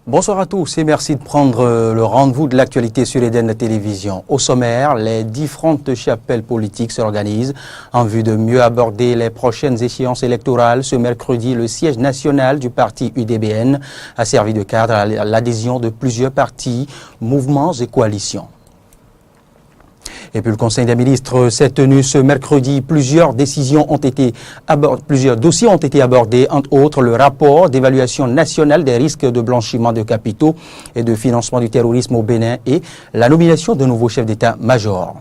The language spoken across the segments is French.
Bonsoir à tous et merci de prendre le rendez-vous de l'actualité sur Eden Télévision. Au sommaire, les différentes chapelles politiques s'organisent en vue de mieux aborder les prochaines échéances électorales. Ce mercredi, le siège national du parti UDBN a servi de cadre à l'adhésion de plusieurs partis, mouvements et coalitions. Et puis le Conseil des ministres s'est tenu ce mercredi. Plusieurs dossiers ont été abordés, entre autres le rapport d'évaluation nationale des risques de blanchiment de capitaux et de financement du terrorisme au Bénin et la nomination de nouveaux chefs d'État-major.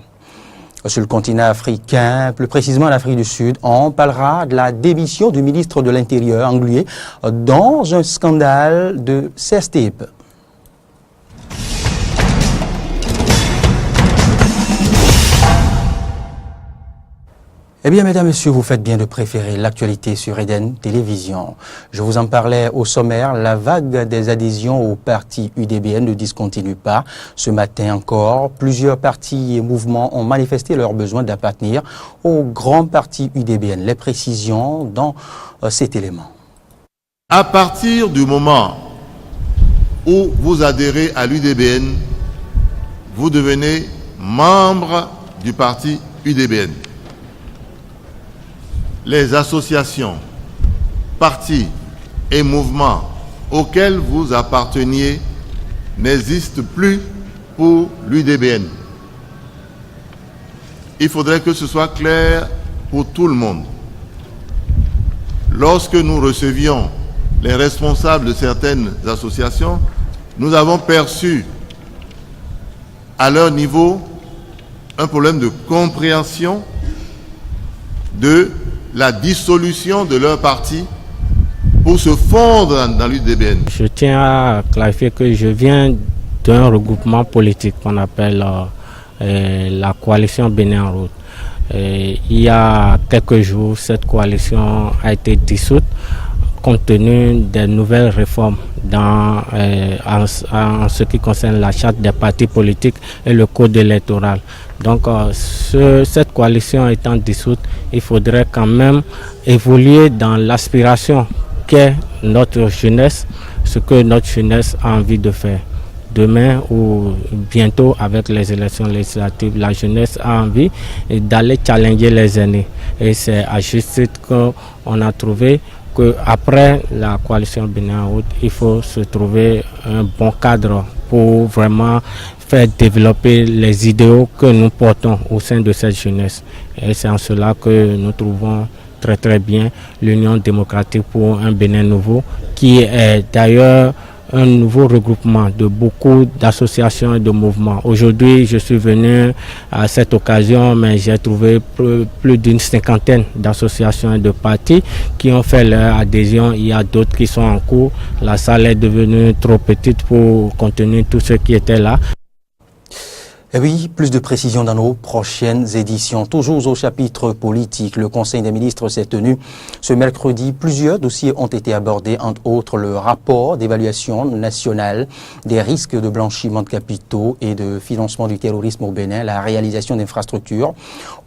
Sur le continent africain, plus précisément en Afrique du Sud, on parlera de la démission du ministre de l'Intérieur englué dans un scandale de CSTP. Eh bien, mesdames, messieurs, vous faites bien de préférer l'actualité sur Eden Télévision. Je vous en parlais au sommaire, la vague des adhésions au parti UDBN ne discontinue pas. Ce matin encore, plusieurs partis et mouvements ont manifesté leur besoin d'appartenir au grand parti UDBN. Les précisions dans cet élément. À partir du moment où vous adhérez à l'UDBN, vous devenez membre du parti UDBN. Les associations, partis et mouvements auxquels vous apparteniez n'existent plus pour l'UDBN. Il faudrait que ce soit clair pour tout le monde. Lorsque nous recevions les responsables de certaines associations, nous avons perçu à leur niveau un problème de compréhension de la dissolution de leur parti pour se fondre dans l'UDBN. Je tiens à clarifier que je viens d'un regroupement politique qu'on appelle la coalition Bénin en route. Il y a quelques jours, cette coalition a été dissoute compte tenu des nouvelles réformes en ce qui concerne la charte des partis politiques et le code électoral. Donc cette coalition étant dissoute, il faudrait quand même évoluer dans l'aspiration qu'est notre jeunesse, ce que notre jeunesse a envie de faire. Demain ou bientôt avec les élections législatives, la jeunesse a envie d'aller challenger les aînés. Et c'est à juste titre qu'on a trouvé qu'après la coalition Bénin en route, il faut se trouver un bon cadre pour vraiment faire développer les idéaux que nous portons au sein de cette jeunesse. Et c'est en cela que nous trouvons très très bien l'Union démocratique pour un Bénin nouveau, qui est d'ailleurs un nouveau regroupement de beaucoup d'associations et de mouvements. Aujourd'hui, je suis venu à cette occasion, mais j'ai trouvé plus d'une cinquantaine d'associations et de partis qui ont fait leur adhésion. Il y a d'autres qui sont en cours. La salle est devenue trop petite pour contenir tout ce qui était là. Et oui, plus de précisions dans nos prochaines éditions. Toujours au chapitre politique, le Conseil des ministres s'est tenu ce mercredi. Plusieurs dossiers ont été abordés, entre autres le rapport d'évaluation nationale des risques de blanchiment de capitaux et de financement du terrorisme au Bénin, la réalisation d'infrastructures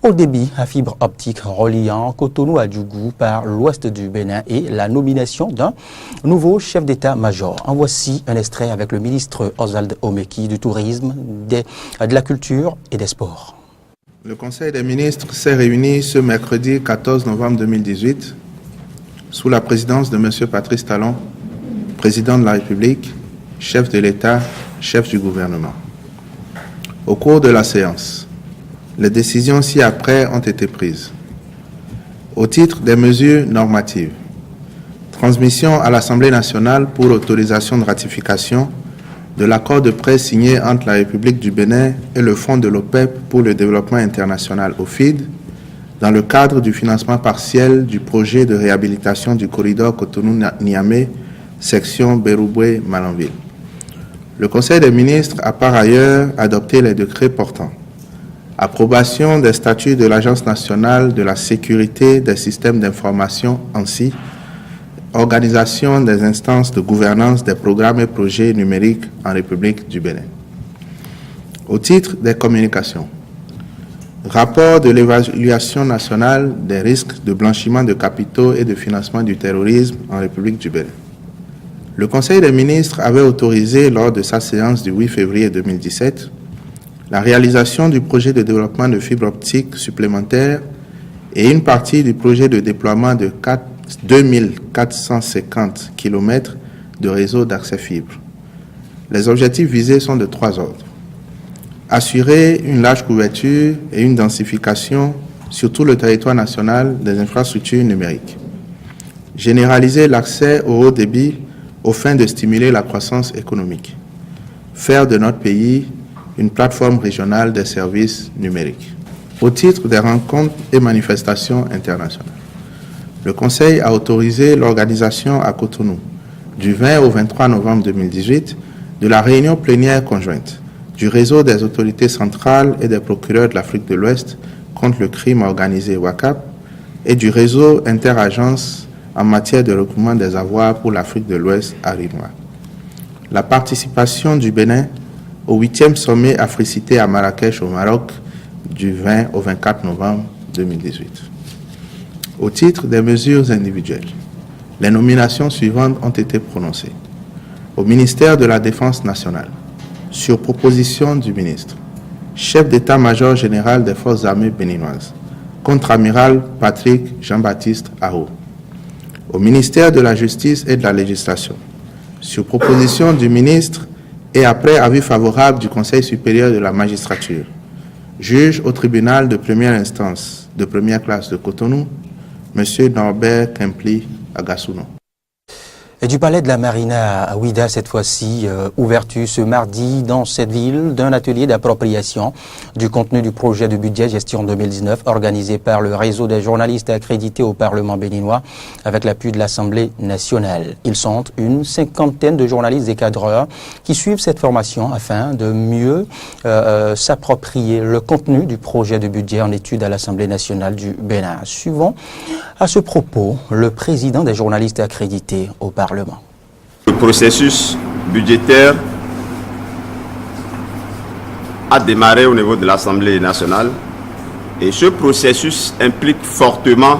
haut débit à fibre optique reliant Cotonou à Djougou par l'ouest du Bénin et la nomination d'un nouveau chef d'état-major. En voici un extrait avec le ministre Oswald Omeki du Tourisme, de la Culture et des Sports. Le Conseil des ministres s'est réuni ce mercredi 14 novembre 2018 sous la présidence de M. Patrice Talon, président de la République, chef de l'État, chef du gouvernement. Au cours de la séance, les décisions ci-après ont été prises. Au titre des mesures normatives, transmission à l'Assemblée nationale pour autorisation de ratification de l'accord de prêt signé entre la République du Bénin et le Fonds de l'OPEP pour le développement international OFID dans le cadre du financement partiel du projet de réhabilitation du corridor Cotonou-Niamey, section Bérouboué-Malanville. Le Conseil des ministres a par ailleurs adopté les décrets portants approbation des statuts de l'Agence nationale de la sécurité des systèmes d'information ANSSI, organisation des instances de gouvernance des programmes et projets numériques en République du Bénin. Au titre des communications, rapport de l'évaluation nationale des risques de blanchiment de capitaux et de financement du terrorisme en République du Bénin. Le Conseil des ministres avait autorisé, lors de sa séance du 8 février 2017, la réalisation du projet de développement de fibres optiques supplémentaires et une partie du projet de déploiement de 2450 km de réseau d'accès fibre. Les objectifs visés sont de 3 ordres. Assurer une large couverture et une densification sur tout le territoire national des infrastructures numériques. Généraliser l'accès au haut débit aux fins de stimuler la croissance économique. Faire de notre pays une plateforme régionale des services numériques. Au titre des rencontres et manifestations internationales, le Conseil a autorisé l'organisation à Cotonou, du 20 au 23 novembre 2018, de la réunion plénière conjointe du réseau des autorités centrales et des procureurs de l'Afrique de l'Ouest contre le crime organisé WACAP et du réseau interagences en matière de recouvrement des avoirs pour l'Afrique de l'Ouest à Rinois. La participation du Bénin au 8e sommet Africité à Marrakech au Maroc du 20 au 24 novembre 2018. Au titre des mesures individuelles, les nominations suivantes ont été prononcées. Au ministère de la Défense nationale, sur proposition du ministre, chef d'état-major général des forces armées béninoises, contre-amiral Patrick Jean-Baptiste Aho. Au ministère de la Justice et de la Législation, sur proposition du ministre et après avis favorable du Conseil supérieur de la magistrature, juge au tribunal de première instance de première classe de Cotonou, M. Norbert Kempli Agassuno. Et du palais de la Marina à Ouida, cette fois-ci, ouverture ce mardi dans cette ville d'un atelier d'appropriation du contenu du projet de budget gestion 2019 organisé par le réseau des journalistes accrédités au Parlement béninois avec l'appui de l'Assemblée nationale. Ils sont une 50aine de journalistes et cadreurs qui suivent cette formation afin de mieux s'approprier le contenu du projet de budget en étude à l'Assemblée nationale du Bénin. Suivant à ce propos le président des journalistes accrédités au Parlement. Le processus budgétaire a démarré au niveau de l'Assemblée nationale et ce processus implique fortement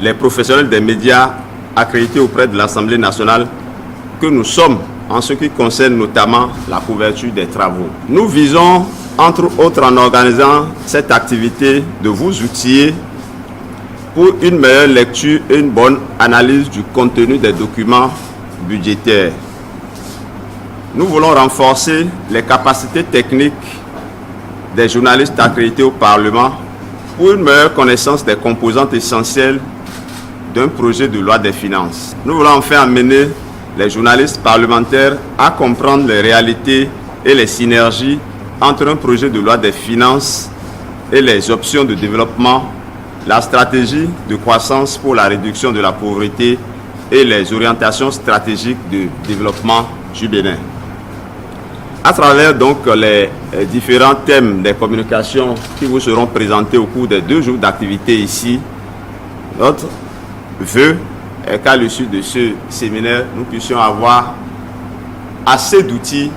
les professionnels des médias accrédités auprès de l'Assemblée nationale que nous sommes en ce qui concerne notamment la couverture des travaux. Nous visons, entre autres en organisant cette activité, de vous outiller pour une meilleure lecture et une bonne analyse du contenu des documents budgétaires. Nous voulons renforcer les capacités techniques des journalistes accrédités au Parlement pour une meilleure connaissance des composantes essentielles d'un projet de loi des finances. Nous voulons enfin amener les journalistes parlementaires à comprendre les réalités et les synergies entre un projet de loi des finances et les options de développement, la stratégie de croissance pour la réduction de la pauvreté et les orientations stratégiques de développement du Bénin. À travers donc les différents thèmes des communications qui vous seront présentés au cours des 2 jours d'activité ici, notre vœu est qu'à l'issue de ce séminaire, nous puissions avoir assez d'outils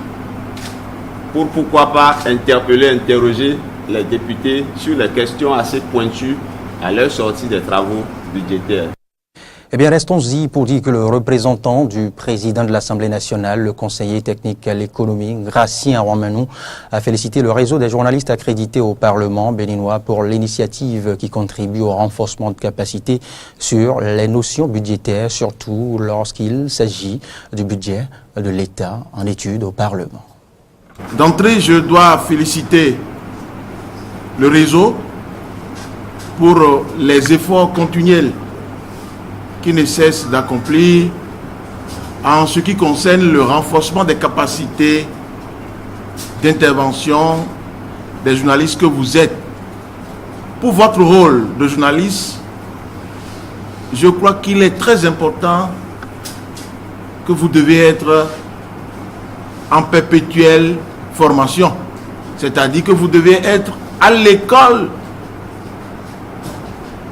pour pourquoi pas interpeller, interroger les députés sur les questions assez pointues à leur sortie des travaux budgétaires. Eh bien, restons-y pour dire que le représentant du président de l'Assemblée nationale, le conseiller technique à l'économie, Gracien Ouamanou, a félicité le réseau des journalistes accrédités au Parlement béninois pour l'initiative qui contribue au renforcement de capacités sur les notions budgétaires, surtout lorsqu'il s'agit du budget de l'État en étude au Parlement. D'entrée, je dois féliciter le réseau pour les efforts continuels qui ne cessent d'accomplir en ce qui concerne le renforcement des capacités d'intervention des journalistes que vous êtes. Pour votre rôle de journaliste, je crois qu'il est très important que vous devez être en perpétuelle formation. C'est-à-dire que vous devez être à l'école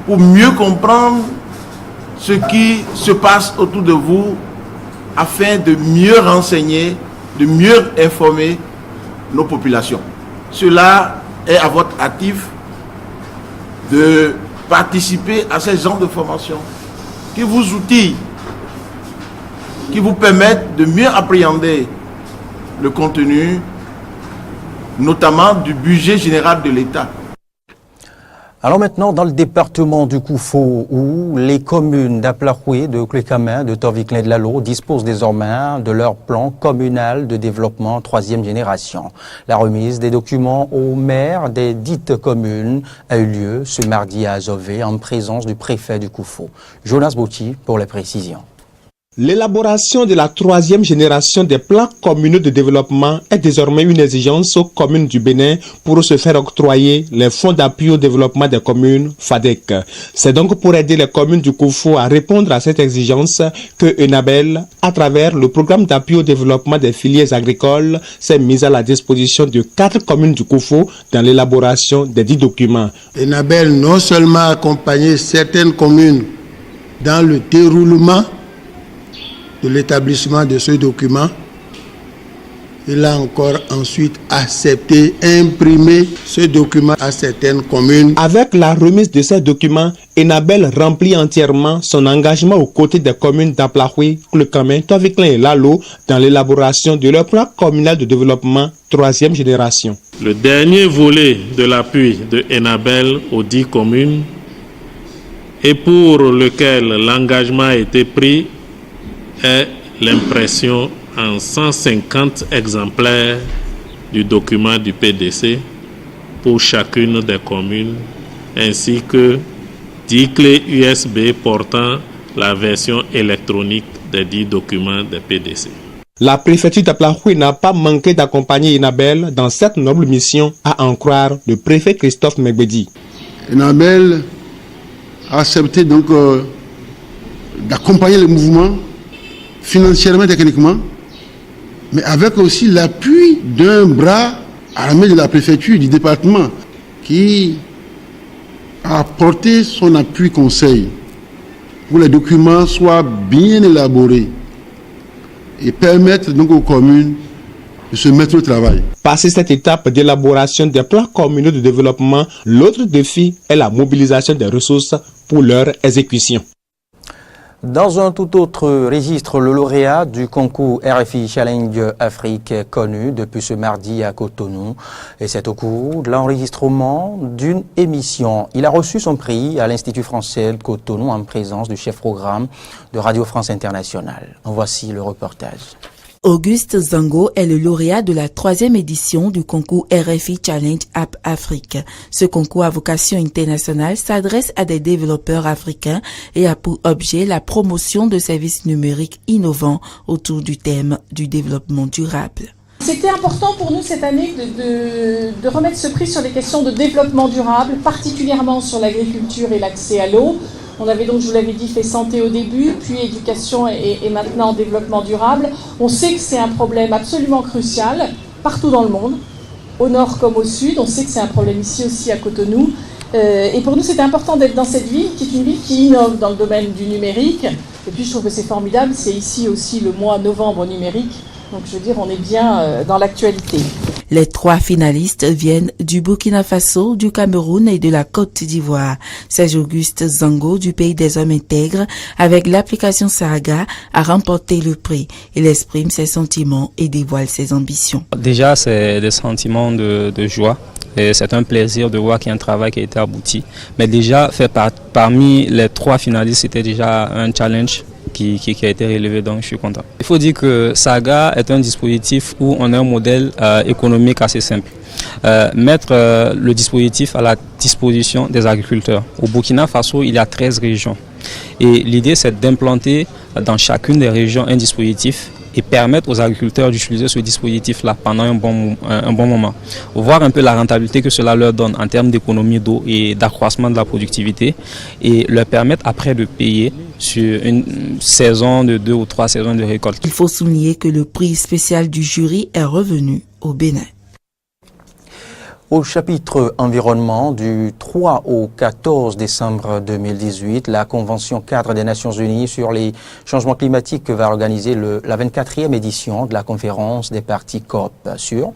pour mieux comprendre ce qui se passe autour de vous afin de mieux renseigner, de mieux informer nos populations. Cela est à votre actif de participer à ces genres de formation qui vous outillent qui vous permettent de mieux appréhender le contenu, notamment du budget général de l'État. Alors maintenant, dans le département du Koufo, où les communes d'Aplahoué, de Clécamin, de Torviklin de Lalo disposent désormais de leur plan communal de développement 3e génération. La remise des documents aux maires des dites communes a eu lieu ce mardi à Azové en présence du préfet du Koufo. Jonas Bouti pour les précisions. L'élaboration de la 3e génération des plans communaux de développement est désormais une exigence aux communes du Bénin pour se faire octroyer les fonds d'appui au développement des communes FADEC. C'est donc pour aider les communes du Koufo à répondre à cette exigence que ENABEL, à travers le programme d'appui au développement des filières agricoles, s'est mise à la disposition de 4 communes du Koufo dans l'élaboration des 10 documents. ENABEL non seulement a accompagné certaines communes dans le déroulement de l'établissement de ce document, il a encore ensuite accepté, imprimé ce document à certaines communes. Avec la remise de ces documents, ENABEL remplit entièrement son engagement aux côtés des communes d'Aplahoué, Clécamin, Torviklin et Lalo dans l'élaboration de leur plan communal de développement 3e génération. Le dernier volet de l'appui de ENABEL aux 10 communes et pour lequel l'engagement a été pris est l'impression en 150 exemplaires du document du PDC pour chacune des communes, ainsi que 10 clés USB portant la version électronique des 10 documents des PDC. La préfecture d'Aplahoué n'a pas manqué d'accompagner ENABEL dans cette noble mission, à en croire le préfet Christophe Megbedi. ENABEL a accepté donc d'accompagner le mouvement financièrement, techniquement, mais avec aussi l'appui d'un bras armé de la préfecture du département qui a apporté son appui conseil pour que les documents soient bien élaborés et permettre donc aux communes de se mettre au travail. Passé cette étape d'élaboration des plans communaux de développement, l'autre défi est la mobilisation des ressources pour leur exécution. Dans un tout autre registre, le lauréat du concours RFI Challenge Afrique est connu depuis ce mardi à Cotonou. Et c'est au cours de l'enregistrement d'une émission. Il a reçu son prix à l'Institut français de Cotonou en présence du chef programme de Radio France Internationale. En voici le reportage. Auguste Zango est le lauréat de la 3e édition du concours RFI Challenge App Afrique. Ce concours à vocation internationale s'adresse à des développeurs africains et a pour objet la promotion de services numériques innovants autour du thème du développement durable. C'était important pour nous cette année de remettre ce prix sur les questions de développement durable, particulièrement sur l'agriculture et l'accès à l'eau. On avait donc, je vous l'avais dit, fait santé au début, puis éducation et maintenant développement durable. On sait que c'est un problème absolument crucial partout dans le monde, au nord comme au sud. On sait que c'est un problème ici aussi à Cotonou. Et pour nous, c'était important d'être dans cette ville, qui est une ville qui innove dans le domaine du numérique. Et puis je trouve que c'est formidable, c'est ici aussi le mois novembre numérique. Donc je veux dire, on est bien dans l'actualité. Les 3 finalistes viennent du Burkina Faso, du Cameroun et de la Côte d'Ivoire. C'est Auguste Zango du Pays des Hommes Intègres, avec l'application Saga, a remporté le prix. Il exprime ses sentiments et dévoile ses ambitions. Déjà, c'est des sentiments de joie. Et c'est un plaisir de voir qu'il y a un travail qui a été abouti. Mais déjà, parmi les 3 finalistes, c'était déjà un challenge qui a été relevé, donc je suis content. Il faut dire que Saga est un dispositif où on a un modèle économique assez simple. Mettre le dispositif à la disposition des agriculteurs. Au Burkina Faso, il y a 13 régions. Et l'idée, c'est d'implanter dans chacune des régions un dispositif et permettre aux agriculteurs d'utiliser ce dispositif-là pendant un bon moment. Voir un peu la rentabilité que cela leur donne en termes d'économie d'eau et d'accroissement de la productivité et leur permettre après de payer sur une saison de 2 ou 3 saisons de récolte. Il faut souligner que le prix spécial du jury est revenu au Bénin. Au chapitre environnement, du 3 au 14 décembre 2018, la Convention cadre des Nations Unies sur les changements climatiques va organiser la 24e édition de la conférence des parties COP sur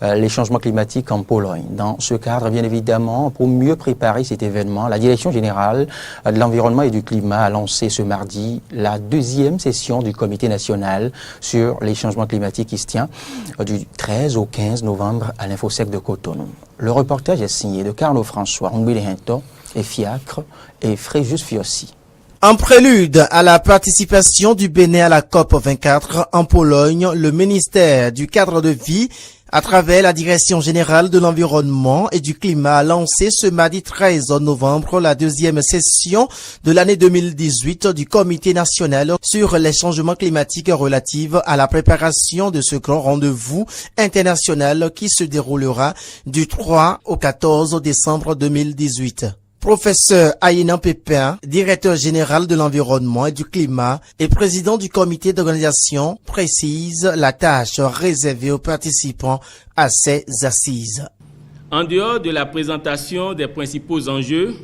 les changements climatiques en Pologne. Dans ce cadre, bien évidemment, pour mieux préparer cet événement, la Direction générale de l'environnement et du climat a lancé ce mardi la 2e session du Comité national sur les changements climatiques qui se tient du 13 au 15 novembre à l'Infosec de Cotonou. Le reportage est signé de Carlo François, Ngbilehento et Fiacre et Fréjus Fiossi. En prélude à la participation du Bénin à la COP 24 en Pologne, le ministère du cadre de vie, à travers la Direction générale de l'environnement et du climat, a lancé ce mardi 13 novembre la 2e session de l'année 2018 du Comité national sur les changements climatiques relatifs à la préparation de ce grand rendez-vous international qui se déroulera du 3 au 14 décembre 2018. Professeur Aïnan Pépin, directeur général de l'environnement et du climat et président du comité d'organisation, précise la tâche réservée aux participants à ces assises. En dehors de la présentation des principaux enjeux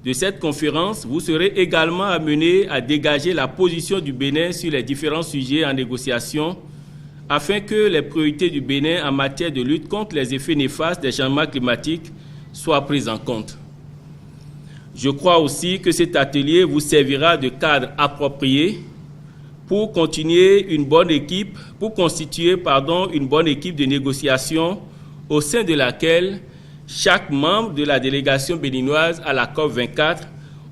de cette conférence, vous serez également amenés à dégager la position du Bénin sur les différents sujets en négociation afin que les priorités du Bénin en matière de lutte contre les effets néfastes des changements climatiques soient prises en compte. Je crois aussi que cet atelier vous servira de cadre approprié pour constituer une bonne équipe de négociation au sein de laquelle chaque membre de la délégation béninoise à la COP24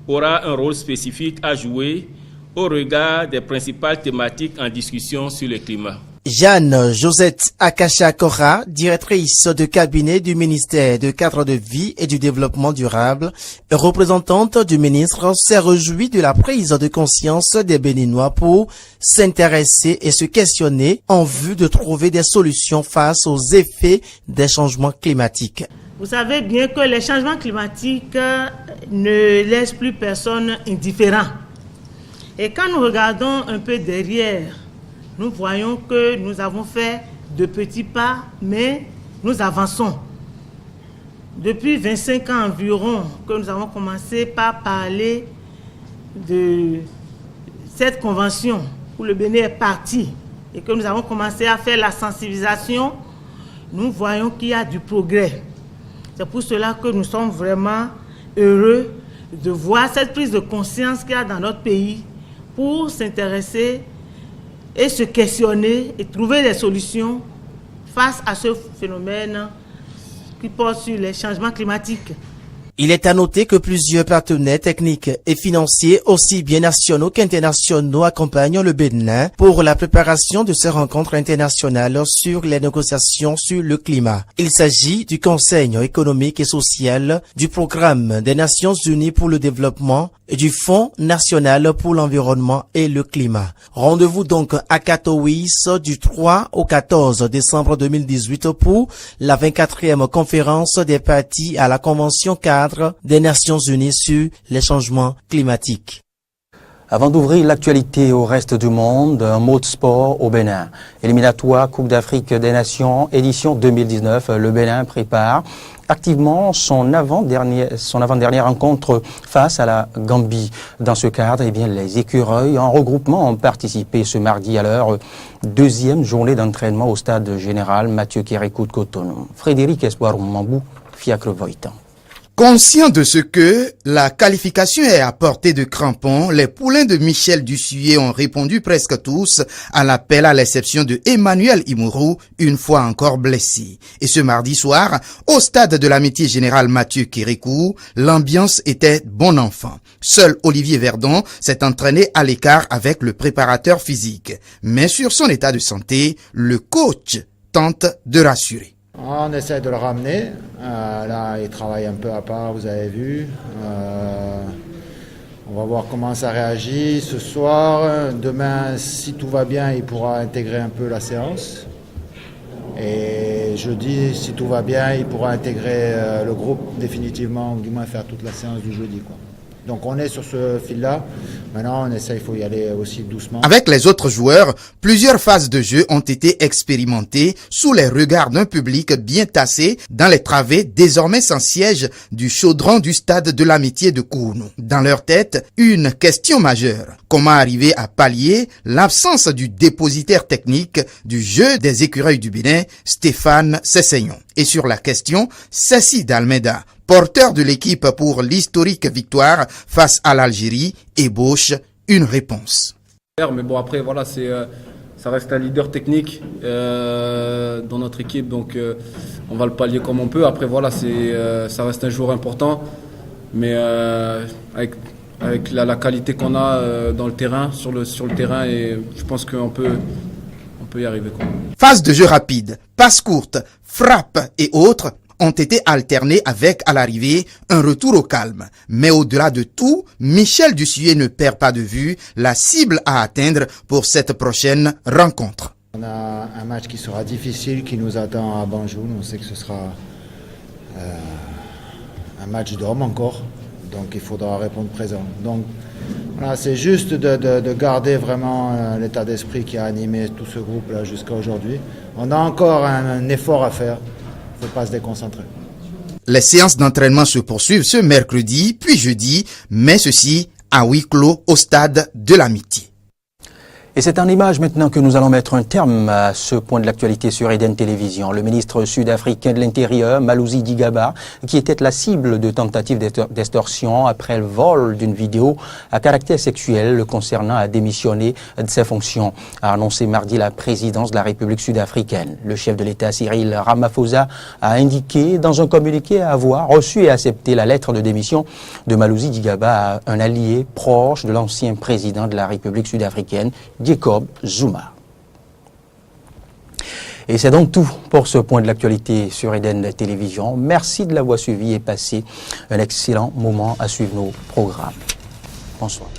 aura un rôle spécifique à jouer au regard des principales thématiques en discussion sur le climat. Jeanne Josette Akasha-Kora, directrice de cabinet du ministère du cadre de vie et du développement durable, et représentante du ministre, s'est réjouie de la prise de conscience des Béninois pour s'intéresser et se questionner en vue de trouver des solutions face aux effets des changements climatiques. Vous savez bien que les changements climatiques ne laissent plus personne indifférent. Et quand nous regardons un peu derrière, nous voyons que nous avons fait de petits pas, mais nous avançons. Depuis 25 ans environ que nous avons commencé par parler de cette convention où le Bénin est parti et que nous avons commencé à faire la sensibilisation, nous voyons qu'il y a du progrès. C'est pour cela que nous sommes vraiment heureux de voir cette prise de conscience qu'il y a dans notre pays pour s'intéresser et se questionner et trouver des solutions face à ce phénomène qui porte sur les changements climatiques. Il est à noter que plusieurs partenaires techniques et financiers, aussi bien nationaux qu'internationaux, accompagnent le Bénin pour la préparation de ces rencontres internationales sur les négociations sur le climat. Il s'agit du Conseil économique et social, du Programme des Nations Unies pour le développement et du Fonds national pour l'environnement et le climat. Rendez-vous donc à Katowice du 3 au 14 décembre 2018 pour la 24e conférence des parties à la Convention cadre des Nations Unies sur les changements climatiques. Avant d'ouvrir l'actualité au reste du monde, un mot de sport au Bénin. Éliminatoire Coupe d'Afrique des Nations, édition 2019, le Bénin prépare activement son avant-dernière rencontre face à la Gambie. Dans ce cadre, les écureuils en regroupement ont participé ce mardi à leur 2e journée d'entraînement au stade général Mathieu Kérékou de Cotonou. Frédéric Espoir Mambou, Fiacre Voitan. Conscient de ce que la qualification est à portée de crampons, les poulains de Michel Dussuyer ont répondu presque tous à l'appel à l'exception de Emmanuel Imourou, une fois encore blessé. Et ce mardi soir, au stade de l'amitié générale Mathieu Kérékou, l'ambiance était bon enfant. Seul Olivier Verdon s'est entraîné à l'écart avec le préparateur physique. Mais sur son état de santé, le coach tente de rassurer. On essaie de le ramener. Là, il travaille un peu à part, vous avez vu. On va voir comment ça réagit ce soir. Demain, si tout va bien, il pourra intégrer un peu la séance. Et jeudi, si tout va bien, il pourra intégrer le groupe définitivement, du moins faire toute la séance du jeudi, quoi. Donc on est sur ce fil-là. Maintenant, on essaie, il faut y aller aussi doucement. Avec les autres joueurs, plusieurs phases de jeu ont été expérimentées sous les regards d'un public bien tassé dans les travées désormais sans siège du chaudron du stade de l'Amitié de Kourounou. Dans leur tête, une question majeure. Comment arriver à pallier l'absence du dépositaire technique du jeu des écureuils du Bénin, Stéphane Sesseignon? Et sur la question, Cécile d'Almeida, porteur de l'équipe pour l'historique victoire face à l'Algérie, ébauche une réponse. Mais bon, après, voilà, ça reste un leader technique dans notre équipe, donc on va le pallier comme on peut. Après, voilà, ça reste un joueur important, mais avec la qualité qu'on a dans le terrain, sur le terrain, et je pense qu'on peut y arriver. Phase de jeu rapide, passe courte, frappe et autres ont été alternés avec, à l'arrivée, un retour au calme. Mais au-delà de tout, Michel Dussuyer ne perd pas de vue la cible à atteindre pour cette prochaine rencontre. On a un match qui sera difficile, qui nous attend à Banjul. On sait que ce sera un match d'homme encore, donc il faudra répondre présent. Donc voilà, c'est juste de garder vraiment l'état d'esprit qui a animé tout ce groupe-là jusqu'à aujourd'hui. On a encore un effort à faire. Il ne faut pas se déconcentrer. Les séances d'entraînement se poursuivent ce mercredi, puis jeudi, mais ceci à huis clos au stade de l'Amitié. Et c'est en image maintenant que nous allons mettre un terme à ce point de l'actualité sur Eden Télévision. Le ministre sud-africain de l'Intérieur, Malusi Digaba, qui était la cible de tentatives d'extorsion après le vol d'une vidéo à caractère sexuel le concernant, a démissionné de ses fonctions, a annoncé mardi la présidence de la République sud-africaine. Le chef de l'État, Cyril Ramaphosa, a indiqué dans un communiqué avoir reçu et accepté la lettre de démission de Malusi Digaba, un allié proche de l'ancien président de la République sud-africaine, Jacob Zuma. Et c'est donc tout pour ce point de l'actualité sur Eden Télévision. Merci de l'avoir suivi et passé un excellent moment à suivre nos programmes. Bonsoir.